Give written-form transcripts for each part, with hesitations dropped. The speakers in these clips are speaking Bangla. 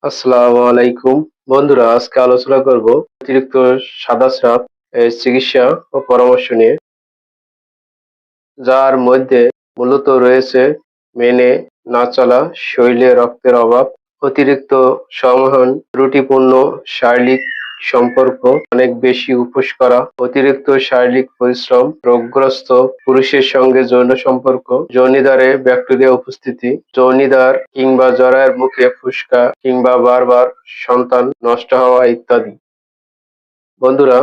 আসসালামু আলাইকুম বন্ধুরা, আজকে আলোচনা করব অতিরিক্ত সাদা স্রাব এর চিকিৎসা ও পরামর্শ নিয়ে, যার মধ্যে মূলত রয়েছে মেনে না চলা, শরীরে রক্তের অভাব, অতিরিক্ত সংবহন, ত্রুটিপূর্ণ শারীরিক সম্পর্ক, অনেক বেশি উপোস করা, অতিরিক্ত শারীরিক পরিশ্রম, রোগগ্রস্ত পুরুষের সঙ্গে যৌন সম্পর্ক, যোনিদ্বারে ব্যাকটেরিয়া উপস্থিতি, যোনিদ্বার কিংবা জরায়ুর মুখে ফুসকা কিংবা বারবার সন্তান নষ্ট হওয়া ইত্যাদি। বন্ধুরা,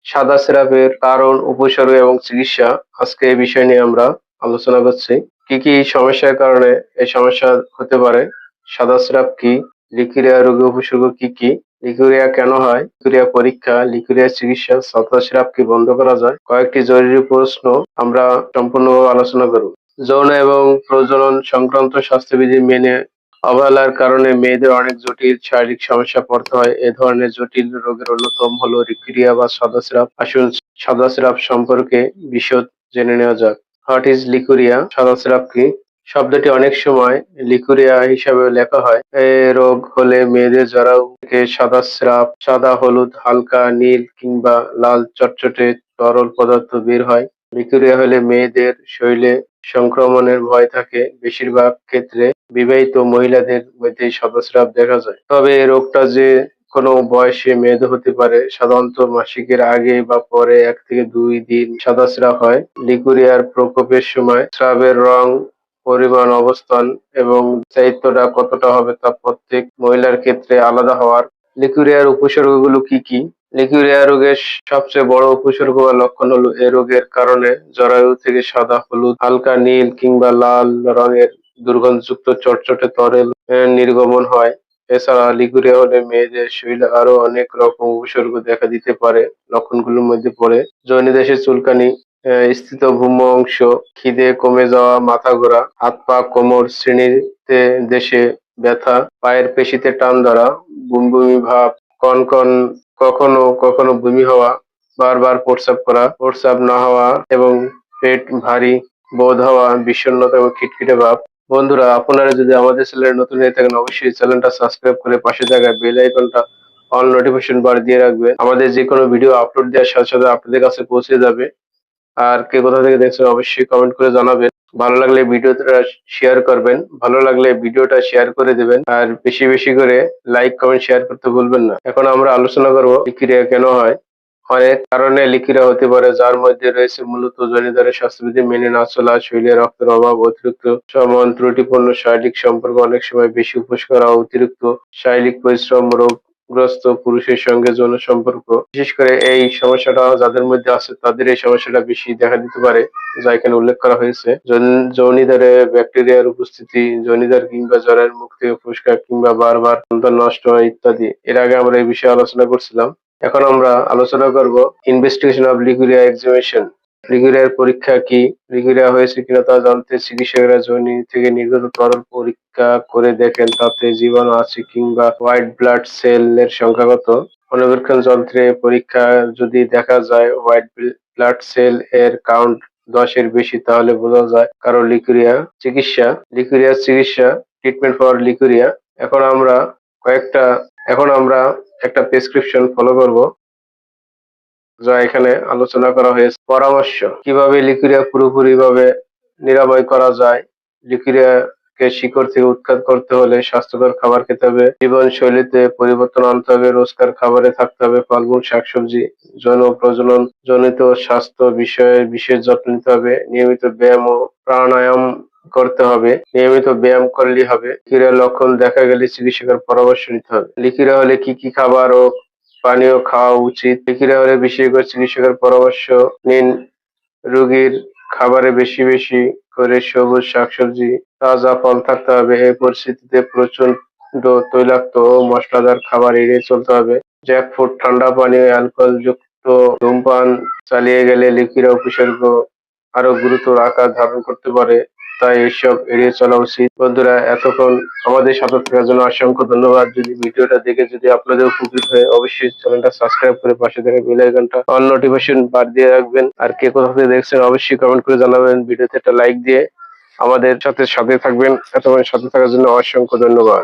সাদা স্রাবের কারণ, উপসর্গ এবং চিকিৎসা, আজকে এই বিষয় নিয়ে আমরা আলোচনা করছি। কি কি সমস্যার কারণে এই সমস্যা হতে পারে, সাদা স্রাব কি, লিকুরিয়া রোগের উপসর্গ কি কি, লিকুরিয়া কেন হয়, লিকুরিয়া পরীক্ষা, লিকুরিয়া চিকিৎসা, সাদা স্রাব কি বন্ধ করা যায়, কয়েকটি জরুরি প্রশ্ন আমরা সম্পূর্ণভাবে আলোচনা করব। যৌন এবং প্রজনন সংক্রান্ত স্বাস্থ্যবিধি মেনে অবহেলার কারণে মেয়েদের অনেক জটিল শারীরিক সমস্যা পড়তে হয়। এ ধরনের জটিল রোগের অন্যতম হলো লিকুরিয়া বা সাদা স্রাব। আসুন সাদা স্রাব সম্পর্কে বিশদ জেনে নেওয়া যাক। What is leucorrhoea? সাদা স্রাব কি? শব্দটি অনেক সময় লিকুরিয়া হিসাবে লেখা হয়। এ রোগ হলে মেয়েদের জরায়ু থেকে সাদা স্রাব, সাদা, হলুদ, হালকা নীল কিংবা লাল চটচটে তরল পদার্থ বের হয়। লিকুরিয়া হলে মেয়েদের শরীরে সংক্রমণের ভয় থাকে। বেশিরভাগ ক্ষেত্রে বিবাহিত মহিলাদের মধ্যেই সাদা স্রাব দেখা যায়। তবে এই রোগটা যে কোনো বয়সে মেয়েদের হতে পারে। সাধারণত মাসিকের আগে বা পরে ১ থেকে ২ দিন সাদা স্রাব হয়। লিকুরিয়ার প্রকোপের সময় স্রাবের রং, পরিমাণ, অবস্থান এবং স্থায়িত্বটা কতটা হবে তা প্রত্যেক মহিলার ক্ষেত্রে আলাদা হওয়ার। লিকুরিয়ার উপসর্গগুলো কি কি? লিকুরিয়া রোগের সবচেয়ে বড় উপসর্গ বা লক্ষণ হলো এ রোগের কারণে জরায়ু থেকে সাদা, হলুদ, হালকা নীল কিংবা লাল রঙের দুর্গন্ধযুক্ত চটচটে তরল নির্গমন হয়। এছাড়া লিকুরিয়া হলে মেয়েদের শরীরে আরো অনেক রকম উপসর্গ দেখা দিতে পারে। লক্ষণগুলোর মধ্যে পড়ে যোনিদেশে চুলকানি, স্থিতভ্রূম অংশ, খিদে কমে যাওয়া, মাথা ঘোরা, হাত পা কোমর শ্রেণীতে দেশে ব্যথা, পায়ের পেশিতে টান ধরা, বমি ভাব, কনকন, কখনো কখনো বমি হওয়া, বারবার প্রস্রাব করা, প্রস্রাব না হওয়া এবং পেট ভারী বোধ হওয়া, বিষণ্ণতা এবং খিটখিটে ভাব। বন্ধুরা, আপনারা যদি আমাদের চ্যানেলে নতুন হয়ে থাকেন, অবশ্যই চ্যানেলটা সাবস্ক্রাইব করে পাশে থাকা বেল আইকনটা অল নোটিফিকেশন বার দিয়ে রাখবেন। আমাদের যে কোনো ভিডিও আপলোড দেওয়ার সাথে সাথে আপনাদের কাছে পৌঁছে যাবে। আর কে কোথা থেকে দেখছেন অবশ্যই কমেন্ট করে জানাবেন। ভালো লাগলে ভিডিওটা শেয়ার করবেন, ভালো লাগলে ভিডিওটা শেয়ার করে দেবেন, আর বেশি বেশি করে লাইক, কমেন্ট, শেয়ার করতে ভুলবেন না। এখন আমরা আলোচনা করব লিকুরিয়া কেন হয়। অনেক কারণে লিকুরিয়া হতে পারে, যার মধ্যে রয়েছে মূলত জনিতরের স্বাস্থ্যবিধি মেনে না চলা, শরীরে রক্তের অভাব, অতিরিক্ত সমন, ত্রুটিপূর্ণ শারীরিক সম্পর্ক, অনেক সময় বেশি উপোস করা, অতিরিক্ত শারীরিক পরিশ্রম, রোগগ্রস্ত পুরুষের সঙ্গে যৌন সম্পর্ক। বিশেষ করে এই সমস্যাটা যাদের মধ্যে আছে তাদের এই সমস্যাটা বেশি দেখা দিতে পারে, যা এখানে উল্লেখ করা হয়েছে। যোনিদ্বারে ব্যাকটেরিয়ার উপস্থিতি, যোনিদ্বার কিংবা জরায়ুর মুখ থেকে ফুসকা কিংবা বারবার সন্তান নষ্ট হয় ইত্যাদি। এর আগে আমরা এই বিষয়ে আলোচনা করছিলাম। এখন আমরা আলোচনা করব ইনভেস্টিগেশন অফ লিকুরিয়া এক্সামিনেশন। লিকুরিয়ার পরীক্ষা কি? লিকুরিয়া হয়েছে কিনা তা জানতে চিকিৎসকেরা যোনি থেকে নির্গত তরল পরীক্ষা করে দেখেন তাতে জীবাণু আছে কিংবা হোয়াইট ব্লাড সেল এর সংখ্যা কত। অণুবীক্ষণ যন্ত্রে পরীক্ষা যদি দেখা যায় হোয়াইট ব্লাড সেল এর কাউন্ট ১০ এর বেশি, তাহলে বোঝা যায় কারো লিকুরিয়া। চিকিৎসা, লিকুরিয়ার চিকিৎসা, ট্রিটমেন্ট ফর লিকুরিয়া। এখন আমরা কয়েকটা এখন আমরা একটা প্রেসক্রিপশন ফলো করব, যা এখানে আলোচনা করা হয়েছে। পরামর্শ, কিভাবে লিকুরিয়া পুরোপুরিভাবে নিরাময় করা যায়। লিকুরিয়াকে শিকড় থেকে উৎখাত করতে হলে স্বাস্থ্যকর খাবার খেতে হবে, জীবনশৈলীতে পরিবর্তন আনতে হবে, রোজকার খাবারে থাকতে হবে ফলমূল, শাকসবজি, যৌন প্রজনন জনিত স্বাস্থ্য বিষয়ে বিশেষ যত্ন নিতে হবে, নিয়মিত ব্যায়াম ও প্রাণায়াম করতে হবে। নিয়মিত ব্যায়াম করলেই হবে। লিকুরিয়ার লক্ষণ দেখা গেলে চিকিৎসকের পরামর্শ নিতে হবে। লিকুরিয়া হলে কি কি খাবার ও পানীয় খাওয়া উচিত? লিকুরিয়া হলে বিশেষ করে চিকিৎসকের পরামর্শ নিন। রোগীর খাবারে বেশি বেশি করে সবুজ শাকসবজি, তাজা ফল থাকতে হবে। এই পরিস্থিতিতে প্রচন্ড তৈলাক্ত ও মশলাদার খাবার এড়িয়ে চলতে হবে। জ্যাক ফুড, ঠান্ডা পানীয়, অ্যালকোহল যুক্ত ধূমপান চালিয়ে গেলে লিকুরিয়া উপসর্গ আরো গুরুতর আকার ধারণ করতে পারে, তাই এসব এড়িয়ে চলা উচিত। বন্ধুরা, এতক্ষণ আমাদের সাথে থাকার জন্য অসংখ্য ধন্যবাদ। যদি ভিডিওটা দেখে যদি আপনাদের উপকৃত হয়, অবশ্যই চ্যানেলটা সাবস্ক্রাইব করে পাশে থাকা বেল আইকনটা অল নোটিফিকেশন বার দিয়ে রাখবেন। আর কে কোথা থেকে দেখছেন অবশ্যই কমেন্ট করে জানাবেন। ভিডিওতে একটা লাইক দিয়ে আমাদের সাথে থাকবেন। এতক্ষণ সাথে থাকার জন্য অসংখ্য ধন্যবাদ।